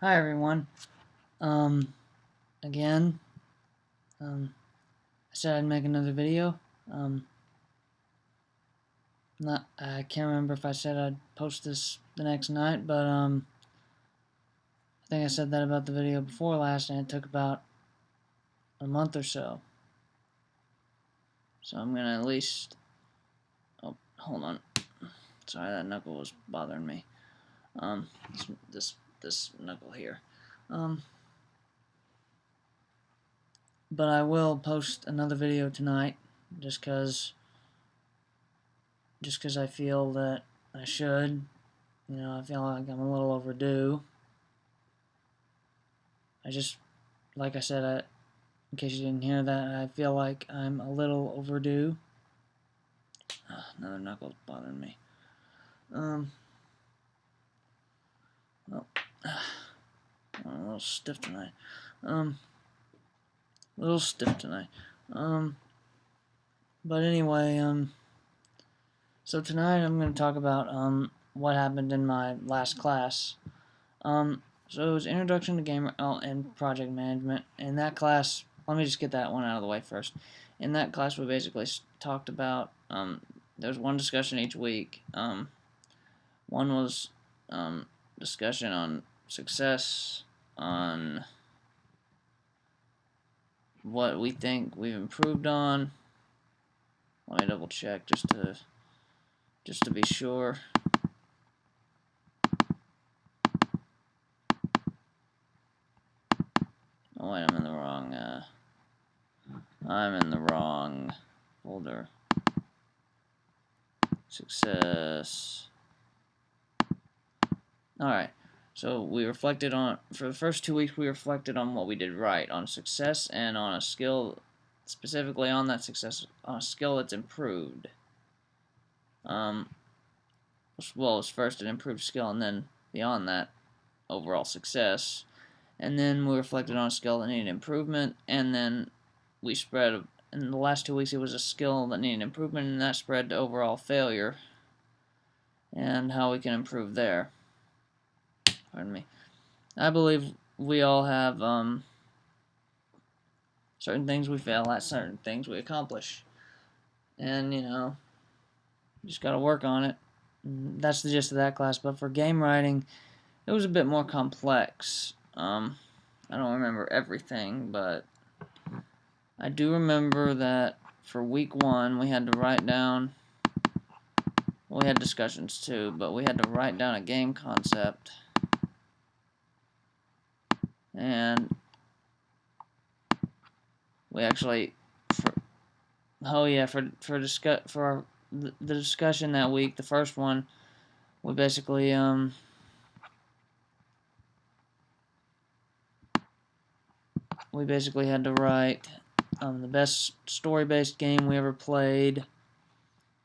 Hi everyone. Um, again, I said I'd make another video. Um, I can't remember if I said I'd post this the next night, but I think I said that about the video before last, and it took about a month or so. So I'm gonna at least. Oh, hold on. Sorry, that knuckle was bothering me. This knuckle here. Um, but I will post another video tonight, just cause I feel that I should. I feel like I'm a little overdue. I just, like I said, in case you didn't hear that, I feel like I'm a little overdue. Another knuckle's bothering me. Um, well, I'm a little stiff tonight. Um, a little stiff tonight. Um, but anyway, so tonight I'm going to talk about, what happened in my last class. So it was Introduction to Game and Project Management. In that class, let me just get that one out of the way first. In that class, we basically talked about, there's one discussion each week. One was discussion on success, on what we think we've improved on. Let me double check just to be sure. Oh wait, I'm in the wrong folder. Success. Alright, so we reflected on, for the first 2 weeks, we reflected on what we did right, on success and on a skill, specifically on that success, on a skill that's improved. Well, it was first an improved skill, and then beyond that, overall success. And then we reflected on a skill that needed improvement, and then we spread, in the last 2 weeks, it was a skill that needed improvement, and that spread to overall failure, and how we can improve there. Pardon me. I believe we all have certain things we fail at, certain things we accomplish, and you just gotta work on it. That's the gist of that class. But for game writing, it was a bit more complex. I don't remember everything, but I do remember that for week 1 we had to write down. Well, we had discussions too, but we had to write down a game concept. And we actually, for the discussion that week, the first one, we basically had to write the best story-based game we ever played.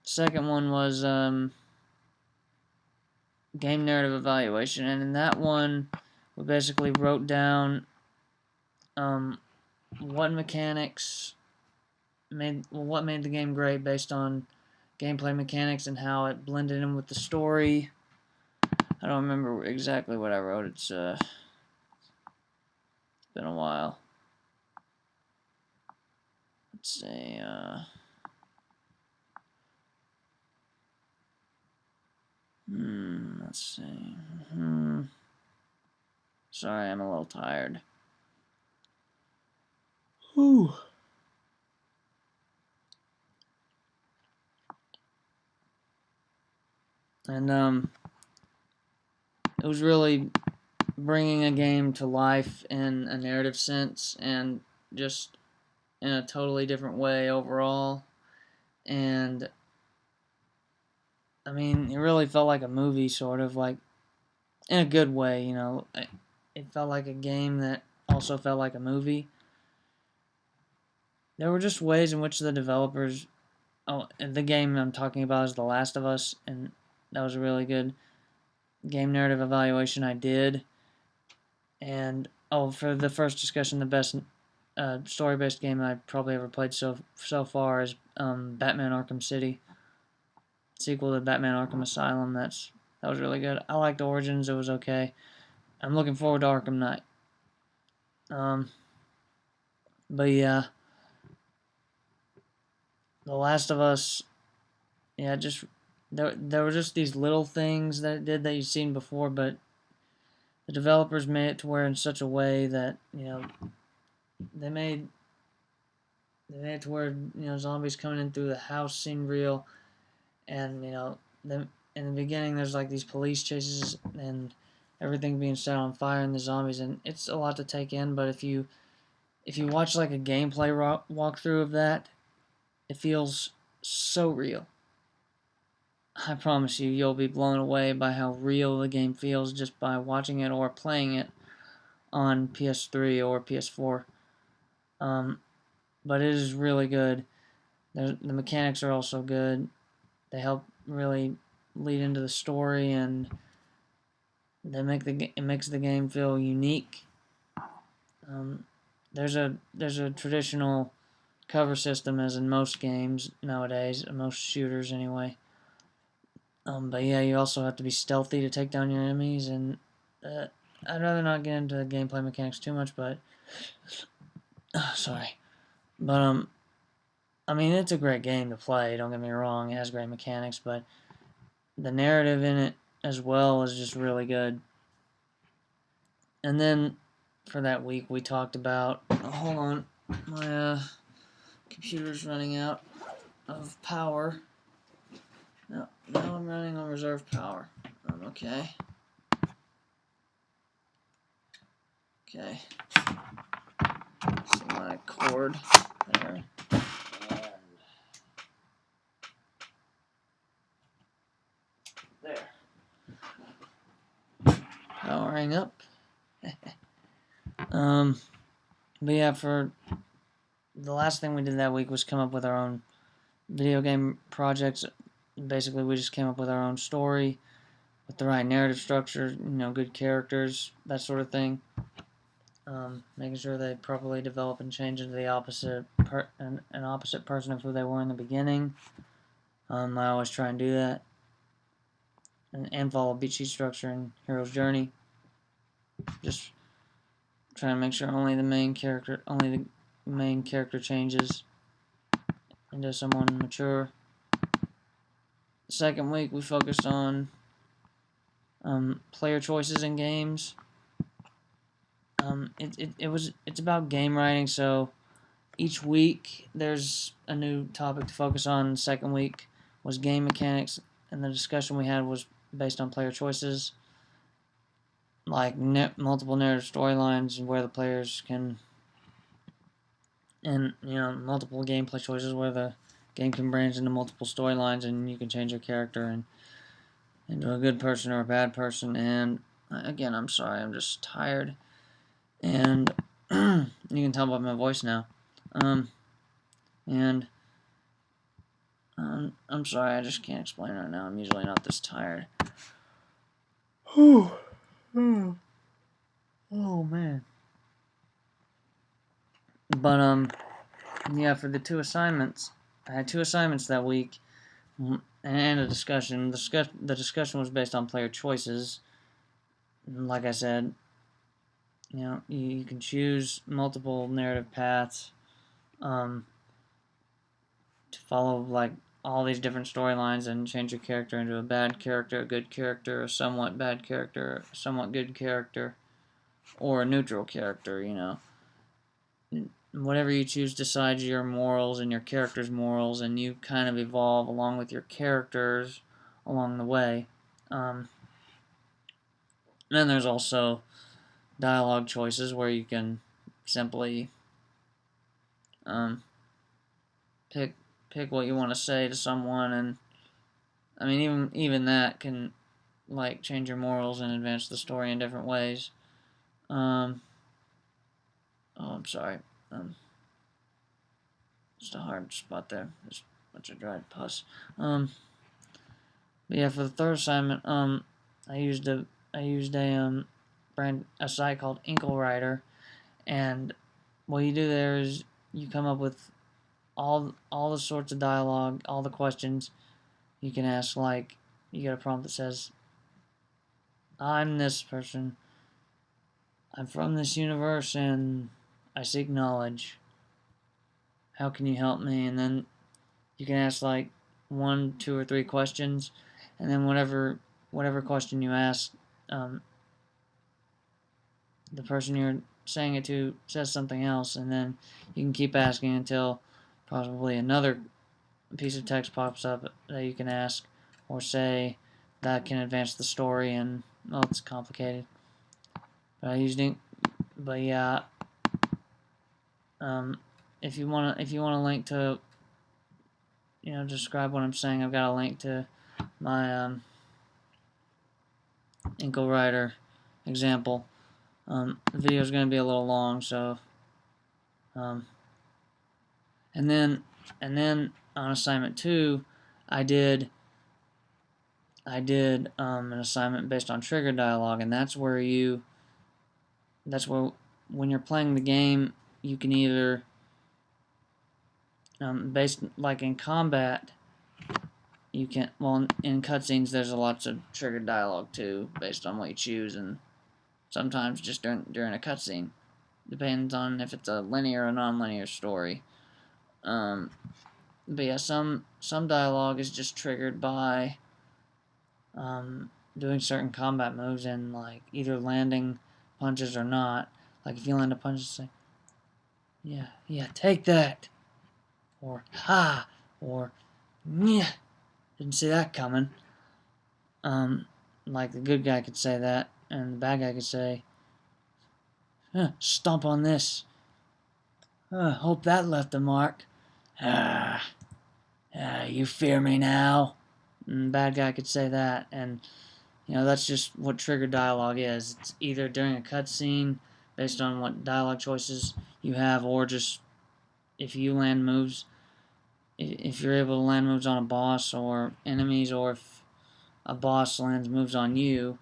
Second one was game narrative evaluation, and in that one, we basically wrote down what mechanics what made the game great based on gameplay mechanics and how it blended in with the story. I don't remember exactly what I wrote. It's been a while. Let's see. Let's see. Sorry, I'm a little tired. Whew. And it was really bringing a game to life in a narrative sense and just in a totally different way overall. And I mean, it really felt like a movie, sort of, like in a good way. It felt like a game that also felt like a movie. There were just ways in which the developers, and the game I'm talking about is The Last of Us, and that was a really good game narrative evaluation I did. And for the first discussion, the best story-based game I probably ever played so far is Batman Arkham City, sequel to Batman Arkham Asylum. That was really good. I liked Origins. It was okay. I'm looking forward to Arkham Knight. But yeah, The Last of Us, yeah, just there were just these little things that it did that you've seen before, but the developers made it to where in such a way that, they made it to where, zombies coming in through the house seem real, and, in the beginning there's like these police chases and everything being set on fire and the zombies, and it's a lot to take in, but if you watch like a gameplay walkthrough of that, it feels so real. I promise you, you'll be blown away by how real the game feels just by watching it or playing it on PS3 or PS4. But it is really good. The mechanics are also good. They help really lead into the story, and it makes the game feel unique. There's a traditional cover system, as in most games nowadays, most shooters anyway. But yeah, you also have to be stealthy to take down your enemies, and I'd rather not get into the gameplay mechanics too much, but sorry. But I mean, it's a great game to play, don't get me wrong, it has great mechanics, but the narrative in it as well is just really good. And then for that week we talked about, hold on, my computer's running out of power. No, now I'm running on reserve power. Okay. Okay. So my cord there. And there. Powering up. But yeah, for the last thing we did that week was come up with our own video game projects. Basically, we just came up with our own story with the right narrative structure, good characters, that sort of thing. Making sure they properly develop and change into the opposite an opposite person of who they were in the beginning. I always try and do that, and follow beat sheet structure and hero's journey. Just trying to make sure only the main character changes into someone mature. The second week we focused on player choices in games. It's about game writing, so each week there's a new topic to focus on. The second week was game mechanics, and the discussion we had was based on player choices, like multiple narrative storylines where the players can, and multiple gameplay choices where the game can branch into multiple storylines, and you can change your character into a good person or a bad person. And again, I'm sorry, I'm just tired, and you can tell by my voice now. And I'm sorry, I just can't explain right now. I'm usually not this tired. Oh man. But yeah, for the two assignments, I had two assignments that week, and a discussion. The discussion was based on player choices. Like I said, you can choose multiple narrative paths, to follow like all these different storylines and change your character into a bad character, a good character, a somewhat bad character, a somewhat good character, or a neutral character. Whatever you choose decides your morals and your character's morals, and you kind of evolve along with your characters along the way. Then there's also dialogue choices where you can simply pick what you want to say to someone, and I mean even that can like change your morals and advance the story in different ways. Oh, I'm sorry. Just a hard spot there. There's a bunch of dried pus. But yeah, for the third assignment, I used a site called Inklewriter, and what you do there is you come up with all the sorts of dialogue, all the questions you can ask. Like, you get a prompt that says, "I'm this person. I'm from this universe and I seek knowledge. How can you help me? And then you can ask like 1, 2, or 3 questions, and then whatever question you ask, the person you're saying it to says something else, and then you can keep asking until possibly another piece of text pops up that you can ask or say that can advance the story. And well, it's complicated, but I usually, but yeah, if you want a link to, describe what I'm saying, I've got a link to my Inkle Writer example. The video is going to be a little long, so and then on assignment 2, I did an assignment based on trigger dialogue, and that's where when you're playing the game, you can either based like in combat, you can, well, in cutscenes there's lots of triggered dialogue too, based on what you choose, and sometimes just during a cutscene. Depends on if it's a linear or non-linear story. But yeah, some dialogue is just triggered by doing certain combat moves and like either landing punches or not. Like if you land a punch, say, yeah, take that, or ha, or yeah, didn't see that coming. Like the good guy could say that, and the bad guy could say, stomp on this. Hope that left a mark. You fear me now? And the bad guy could say that, and that's just what trigger dialogue is. It's either during a cutscene, based on what dialogue choices you have, or just if you land moves, if you're able to land moves on a boss or enemies, or if a boss lands moves on you,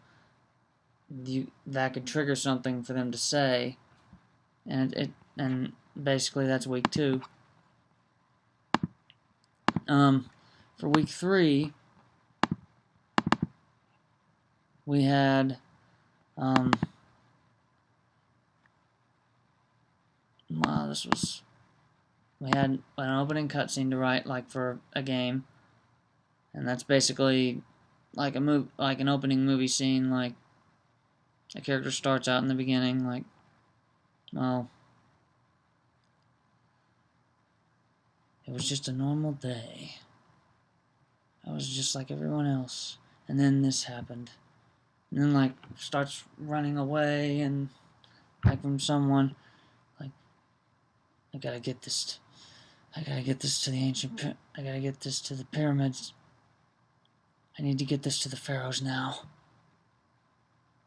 that could trigger something for them to say, and basically that's week 2. For week 3, we had we had an opening cutscene to write, like for a game, and that's basically like like an opening movie scene. Like a character starts out in the beginning, like, well, it was just a normal day. I was just like everyone else, and then this happened, and then like starts running away and like from someone, like I gotta get this to the ancient. I gotta get this to the pyramids. I need to get this to the pharaohs now.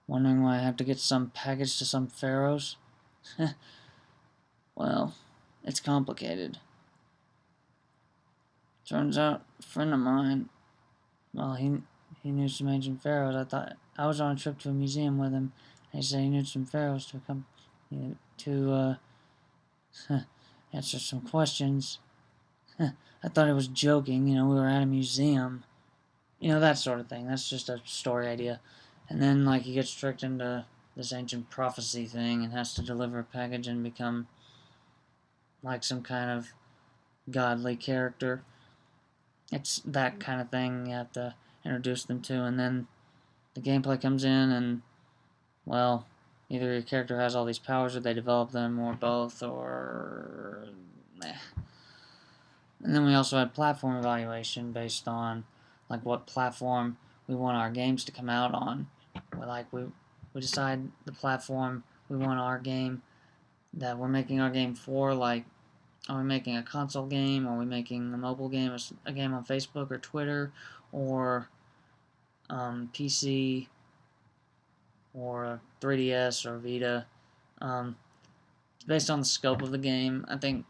Wondering why I have to get some package to some pharaohs? Well, it's complicated. Turns out a friend of mine, well, he knew some ancient pharaohs. I was on a trip to a museum with him, and he said he knew some pharaohs to come to answer some questions. I thought he was joking. We were at a museum. That sort of thing. That's just a story idea. And then, like, he gets tricked into this ancient prophecy thing and has to deliver a package and become, like, some kind of godly character. It's that kind of thing you have to introduce them to. And then the gameplay comes in and, well, either your character has all these powers or they develop them, or both, or meh. And then we also had platform evaluation based on like what platform we want our games to come out on. We decide the platform we want our game that we're making our game for. Like, are we making a console game? Are we making a mobile game, a game on Facebook or Twitter, or PC, or 3DS or Vita? It's based on the scope of the game. I think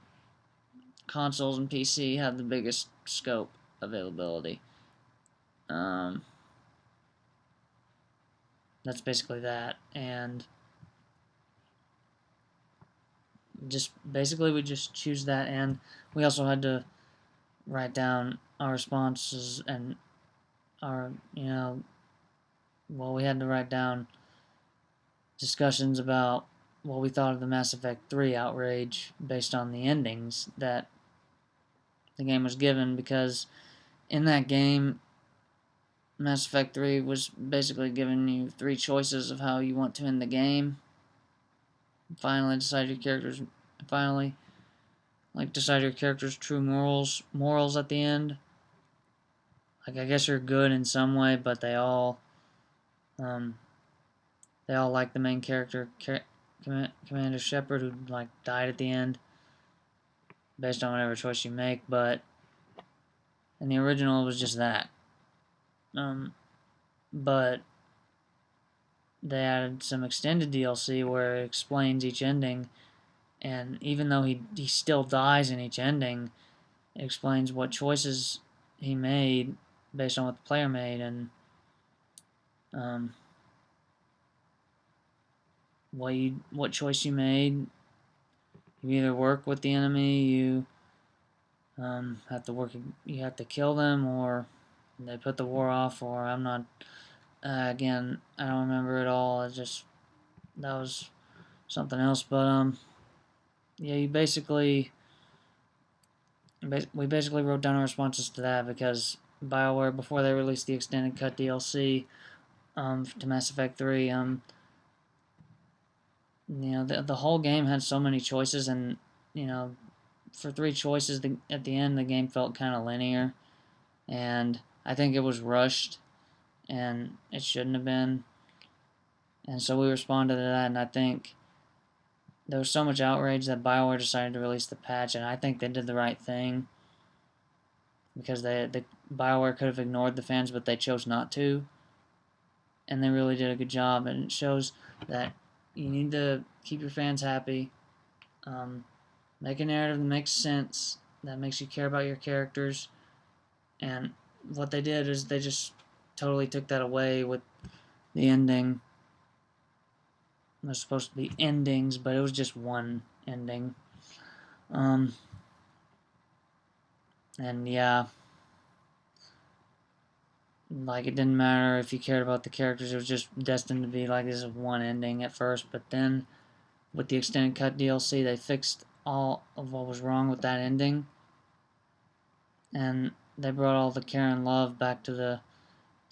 consoles and PC have the biggest scope availability. That's basically that, and just basically we just choose that, and we also had to write down our responses and our, well, we had to write down discussions about what we thought of the Mass Effect 3 outrage based on the endings that the game was given, because in that game, Mass Effect 3 was basically giving you 3 choices of how you want to end the game. Finally decide your character's true morals at the end. Like, I guess you're good in some way, but they all like the main character, Commander Shepard, who like died at the end based on whatever choice you make. But in the original, it was just that. But they added some extended DLC where it explains each ending, and even though he still dies in each ending, it explains what choices he made based on what the player made, and what choice you made. You either work with the enemy, you have to kill them, or they put the war off, or I'm not. Again, I don't remember it all. That was something else. But yeah, we basically wrote down our responses to that, because BioWare, before they released the extended cut DLC to Mass Effect 3, the whole game had so many choices, and for 3 choices, at the end the game felt kind of linear, and I think it was rushed, and it shouldn't have been. And so we responded to that, and I think there was so much outrage that BioWare decided to release the patch, and I think they did the right thing, because the BioWare could have ignored the fans, but they chose not to, and they really did a good job. And it shows that you need to keep your fans happy, make a narrative that makes sense, that makes you care about your characters, and what they did is they just totally took that away with the ending. There's supposed to be endings, but it was just one ending. And yeah, like, it didn't matter if you cared about the characters, it was just destined to be like this is one ending at first. But then with the extended cut DLC, they fixed all of what was wrong with that ending, and they brought all the care and love back to the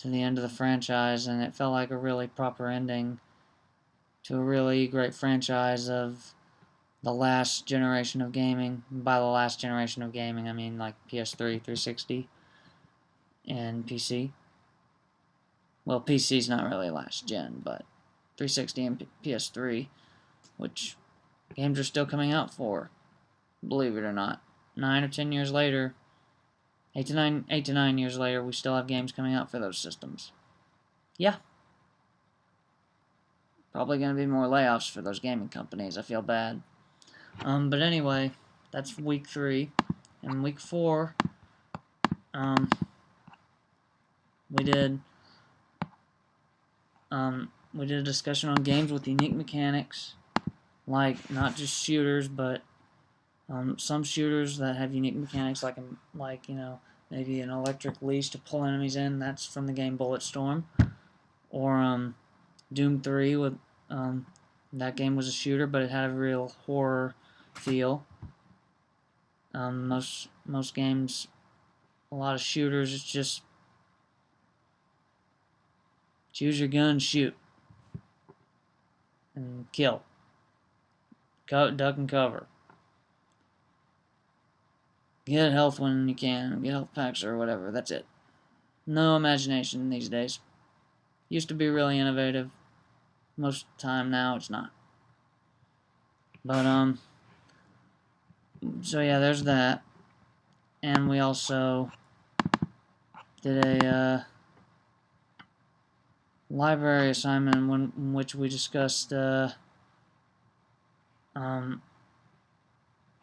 end of the franchise, and it felt like a really proper ending to a really great franchise of the last generation of gaming. By the last generation of gaming, I mean like PS3, 360, and PC. Well, PC's not really last gen, but 360 and PS3, which games are still coming out for, believe it or not. 9 or 10 years later, 8 to 9 years later, we still have games coming out for those systems. Yeah. Probably going to be more layoffs for those gaming companies. I feel bad. But anyway, that's week 3. And week 4, we did a discussion on games with unique mechanics, like not just shooters, but some shooters that have unique mechanics, like maybe an electric leash to pull enemies in. That's from the game Bulletstorm, or Doom 3 with that game was a shooter, but it had a real horror feel. Most games, a lot of shooters, it's just choose your gun, shoot, and kill. Duck and cover. Get health when you can. Get health packs or whatever. That's it. No imagination these days. Used to be really innovative. Most of the time now it's not. But so yeah, there's that. And we also did a library assignment in which we discussed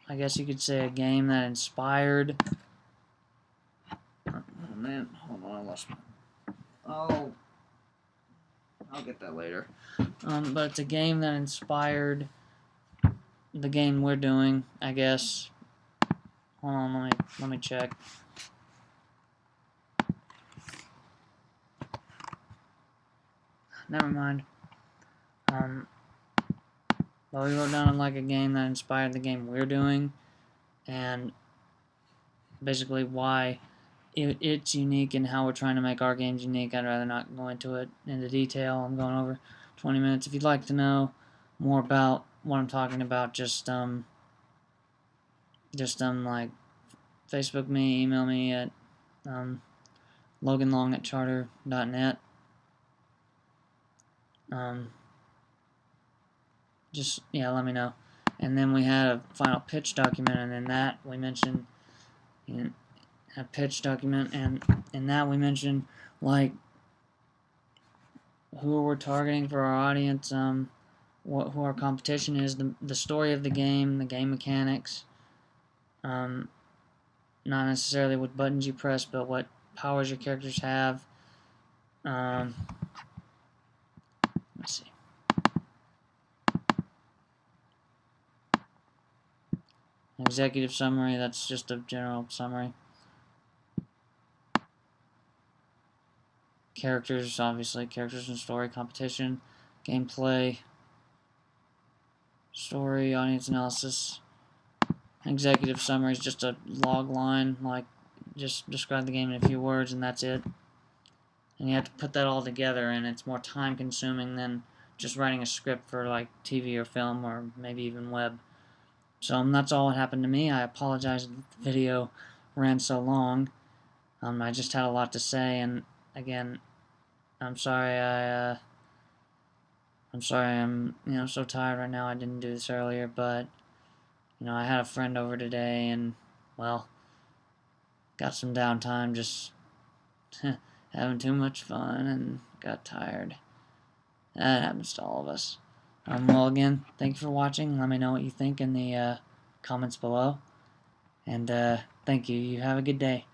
I guess you could say a game that inspired. Oh man, hold on, I lost my. Oh, I'll get that later. But it's a game that inspired the game we're doing, I guess. Hold on, let me check. Never mind. But we wrote down like a game that inspired the game we're doing, and basically why it's unique and how we're trying to make our games unique. I'd rather not go into it into detail. I'm going over 20 minutes. If you'd like to know more about what I'm talking about, just like Facebook me, email me at loganlong@charter.net. Just, yeah, let me know. And then we had a final pitch document, and in that we mentioned a pitch document, and in that we mentioned like who we're targeting for our audience, who our competition is, the story of the game mechanics, not necessarily what buttons you press, but what powers your characters have. Let's see. Executive summary, that's just a general summary. Characters, obviously, characters and story, competition, gameplay, story, audience analysis. Executive summary is just a log line, like just describe the game in a few words and that's it. And you have to put that all together, and it's more time consuming than just writing a script for like TV or film or maybe even web. So that's all that happened to me. I apologize if the video ran so long. I just had a lot to say, and again, I'm sorry I'm so tired right now. I didn't do this earlier, but I had a friend over today, and well, got some downtime, just having too much fun, and got tired. That happens to all of us. Well, again, thank you for watching. Let me know what you think in the comments below. And thank you. You have a good day.